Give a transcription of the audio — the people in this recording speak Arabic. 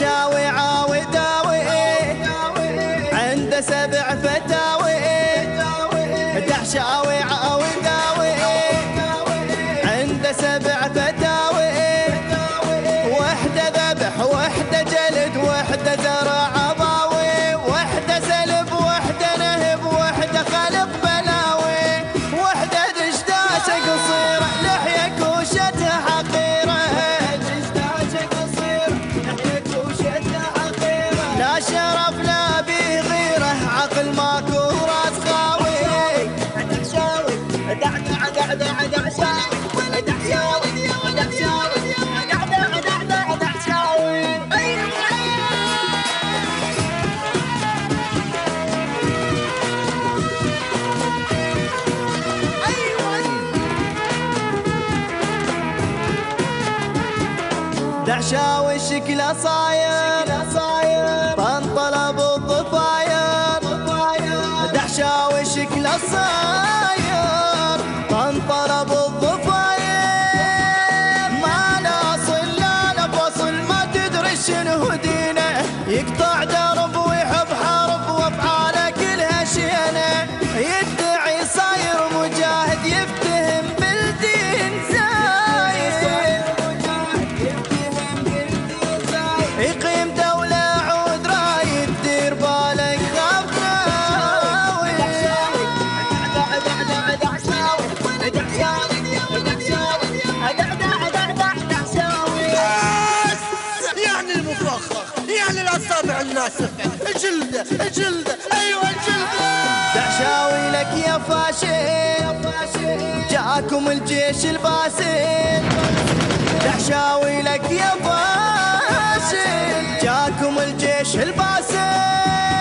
دعشاوي عاوي داوي عنده 7 فتاوي. دعشاوي عاوي داوي عنده 7 فتاوي. وحده ذبح وحده جلد وحده زرع عضاوي. وحده سلب وحده نهب وحده خلق بلاوي. وحده دشداشه قصيره لحيه كوشتها حقيره. دشداشه قصيره لحيه كوشتها حقيره. لا شرف لا بغيره عقل ماكو راس خاوي. دعشاوي دعدع دعدع دعشاوي دعشاوي دعشاوي دعدع دعدع دعشاوي. دعشاوي شكله صاير طنطله بالضفاير. دعشاوي شكله صاير طنطله بالضفاير. ما لا اصل لا بوصل ما تدري شنو دينه. يقطع درب ويحب حرب وافعاله كلها شينه. يدعي صاير مجاهد يفتهم بالدين زايد. يقيم دولة عود رايد دير بالك خفاوي. يعني المفخخ يعني الأصابع الناسفة الجلدة الجلدة أيوة الجلدة. دعشاوي لك يا فاشل جاكم الجيش الباسل. دعشاوي لك يا فاشل جاكم الجيش الباسل.